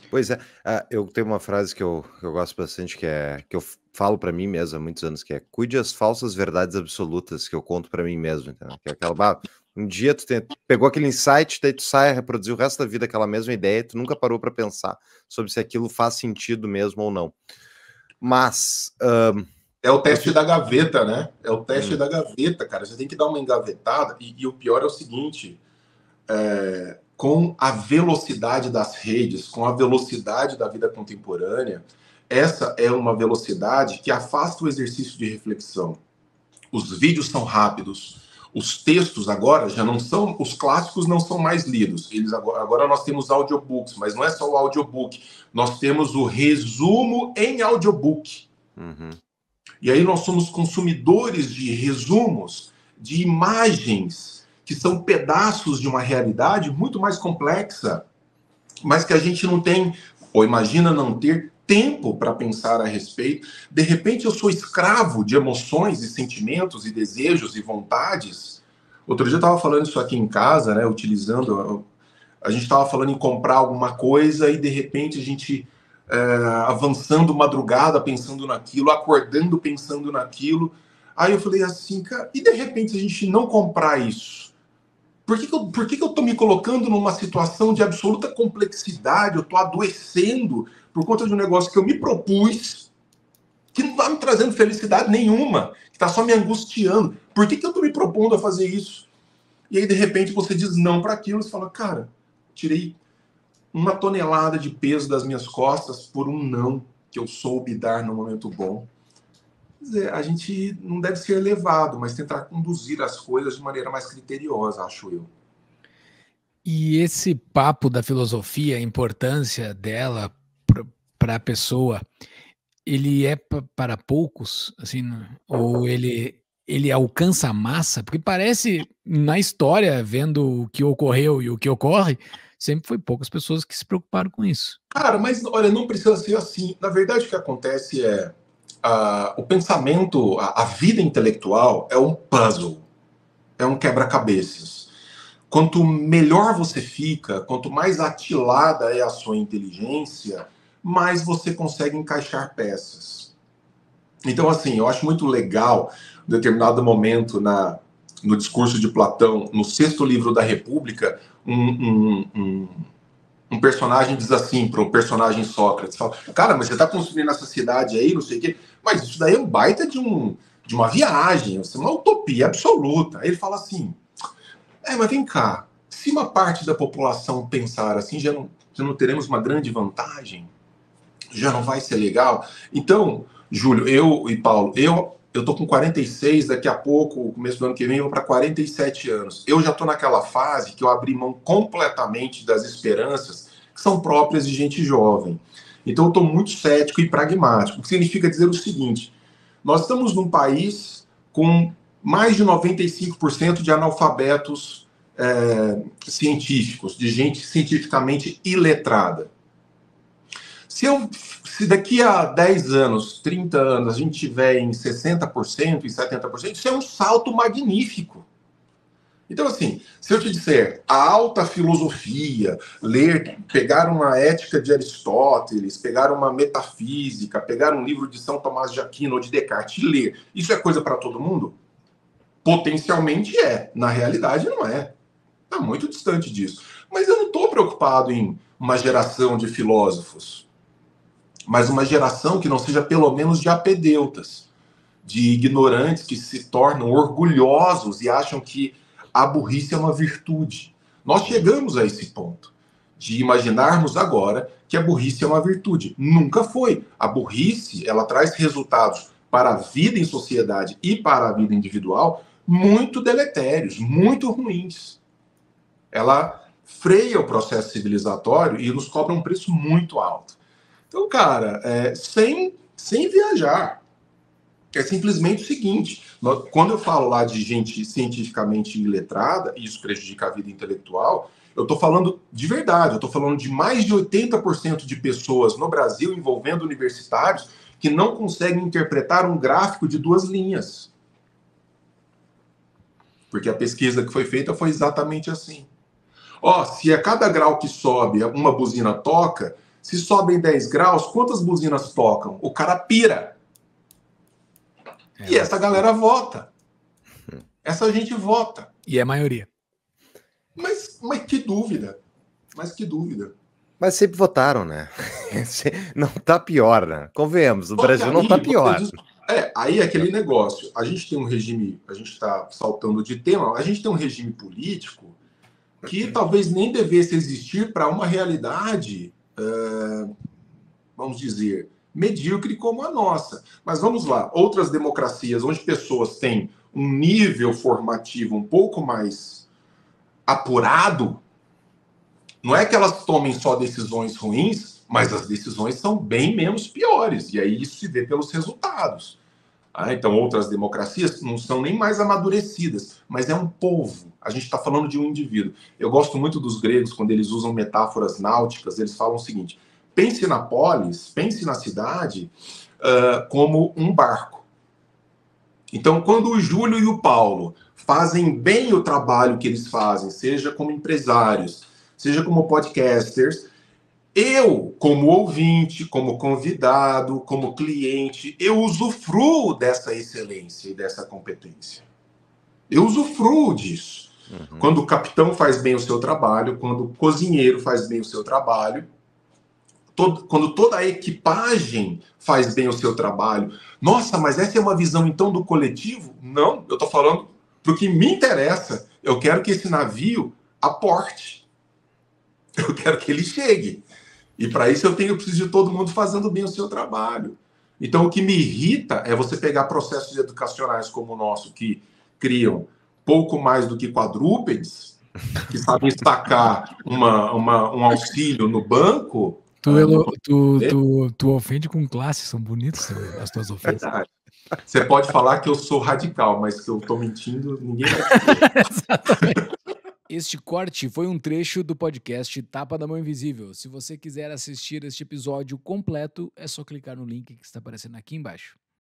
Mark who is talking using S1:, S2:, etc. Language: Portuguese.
S1: Pois é, eu tenho uma frase que eu gosto bastante, que eu falo pra mim mesmo há muitos anos, que é: "Cuide as falsas verdades absolutas que eu conto pra mim mesmo", entendeu? Que é aquela, um dia pegou aquele insight, daí tu sai a reproduzir o resto da vida aquela mesma ideia, tu nunca parou pra pensar sobre se aquilo faz sentido mesmo ou não. Mas,
S2: É o
S1: eu
S2: teste
S1: fico
S2: da gaveta, né? É o teste
S1: hum,
S2: da gaveta, cara. Você tem que dar uma engavetada. E o pior é o seguinte: com a velocidade das redes, com a velocidade da vida contemporânea, essa é uma velocidade que afasta o exercício de reflexão. Os vídeos são rápidos. Os textos agora já não são, os clássicos não são mais lidos. Agora nós temos audiobooks, mas não é só o audiobook. Nós temos o resumo em audiobook.
S1: uhum.
S2: E aí nós somos consumidores de resumos, de imagens, que são pedaços de uma realidade muito mais complexa, mas que a gente não tem, ou imagina não ter, tempo para pensar a respeito. De repente eu sou escravo de emoções e sentimentos e desejos e vontades. Outro dia eu estava falando isso aqui em casa, né, utilizando... A gente estava falando em comprar alguma coisa e de repente a gente avançando madrugada pensando naquilo, acordando pensando naquilo. Aí eu falei assim, cara, e de repente se a gente não comprar isso? Por que eu tô me colocando numa situação de absoluta complexidade? Eu tô adoecendo por conta de um negócio que eu me propus, que não tá me trazendo felicidade nenhuma, que tá só me angustiando. Por que eu tô me propondo a fazer isso? E aí, de repente, você diz não para aquilo e você fala, cara, tirei 1 tonelada de peso das minhas costas por um não que eu soube dar no momento bom. Quer dizer, a gente não deve ser levado, mas tentar conduzir as coisas de maneira mais criteriosa, acho eu.
S3: E esse papo da filosofia, a importância dela para a pessoa, ele é para poucos, assim, ou ele alcança a massa? Porque parece, na história, vendo o que ocorreu e o que ocorre, sempre foi poucas pessoas que se preocuparam com isso.
S2: Cara, mas olha, não precisa ser assim. Na verdade, o que acontece é o pensamento, a vida intelectual é um puzzle, é um quebra-cabeças. Quanto melhor você fica, quanto mais atilada é a sua inteligência, mais você consegue encaixar peças. Então, assim, eu acho muito legal, em determinado momento no discurso de Platão, no sexto livro da República, um personagem diz assim para o personagem Sócrates, fala, cara, mas você está construindo essa cidade aí, não sei o quê, mas isso daí é um baita de uma viagem, é uma utopia absoluta. Aí ele fala assim, mas vem cá, se uma parte da população pensar assim, já não teremos uma grande vantagem? Já não vai ser legal? Então, Júlio, eu e Paulo, eu tô com 46, daqui a pouco, começo do ano que vem, eu vou para 47 anos. Eu já tô naquela fase que eu abri mão completamente das esperanças que são próprias de gente jovem. Então, eu estou muito cético e pragmático, o que significa dizer o seguinte: nós estamos num país com mais de 95% de analfabetos científicos, de gente cientificamente iletrada. Se daqui a 10 anos, 30 anos, a gente tiver em 60% e 70%, isso é um salto magnífico. Então, assim, se eu te disser a alta filosofia, ler, pegar uma ética de Aristóteles, pegar uma metafísica, pegar um livro de São Tomás de Aquino ou de Descartes e ler, isso é coisa para todo mundo? Potencialmente é. Na realidade, não é. Está muito distante disso. Mas eu não estou preocupado em uma geração de filósofos, mas uma geração que não seja pelo menos de apedeutas, de ignorantes que se tornam orgulhosos e acham que a burrice é uma virtude. Nós chegamos a esse ponto de imaginarmos agora que a burrice é uma virtude. Nunca foi. A burrice, ela traz resultados para a vida em sociedade e para a vida individual muito deletérios, muito ruins. Ela freia o processo civilizatório e nos cobra um preço muito alto. Então, cara, sem viajar. É simplesmente o seguinte: quando eu falo lá de gente cientificamente iletrada, e isso prejudica a vida intelectual, eu estou falando de verdade, eu estou falando de mais de 80% de pessoas no Brasil envolvendo universitários que não conseguem interpretar um gráfico de 2 linhas. Porque a pesquisa que foi feita foi exatamente assim. Se a cada grau que sobe uma buzina toca, Se sobem 10 graus, quantas buzinas tocam? O cara pira. E essa galera vota. Essa gente vota.
S3: E é a maioria.
S2: Mas que dúvida. Mas que dúvida.
S1: Mas sempre votaram, né? Não tá pior, né? Convenhamos, o
S2: Só que
S1: Brasil não
S2: aí
S1: tá pior.
S2: Aí é aquele negócio. A gente tem um regime, a gente está saltando de tema, a gente tem um regime político que talvez nem devesse existir para uma realidade, vamos dizer, medíocre como a nossa. Mas vamos lá, outras democracias onde pessoas têm um nível formativo um pouco mais apurado, não é que elas tomem só decisões ruins, mas as decisões são bem menos piores. E aí isso se vê pelos resultados. Então, outras democracias não são nem mais amadurecidas, mas é um povo. A gente está falando de um indivíduo. Eu gosto muito dos gregos, quando eles usam metáforas náuticas, eles falam o seguinte: pense na polis, pense na cidade como um barco. Então, quando o Júlio e o Paulo fazem bem o trabalho que eles fazem, seja como empresários, seja como podcasters, eu, como ouvinte, como convidado, como cliente, eu usufruo dessa excelência e dessa competência. Eu usufruo disso. Uhum. Quando o capitão faz bem o seu trabalho, quando o cozinheiro faz bem o seu trabalho, quando toda a equipagem faz bem o seu trabalho. Nossa, mas essa é uma visão, então, do coletivo? Não, eu estou falando do que me interessa. Eu quero que esse navio aporte. Eu quero que ele chegue. E para isso eu preciso de todo mundo fazendo bem o seu trabalho. Então o que me irrita é você pegar processos educacionais como o nosso, que criam pouco mais do que quadrúpedes, que sabem destacar um auxílio no banco.
S3: Tu ofende com classe, são bonitas as tuas ofensas.
S2: Verdade. Você pode falar que eu sou radical, mas que eu estou mentindo, ninguém vai dizer.
S3: Exatamente. Este corte foi um trecho do podcast Tapa da Mão Invisível. Se você quiser assistir este episódio completo, é só clicar no link que está aparecendo aqui embaixo.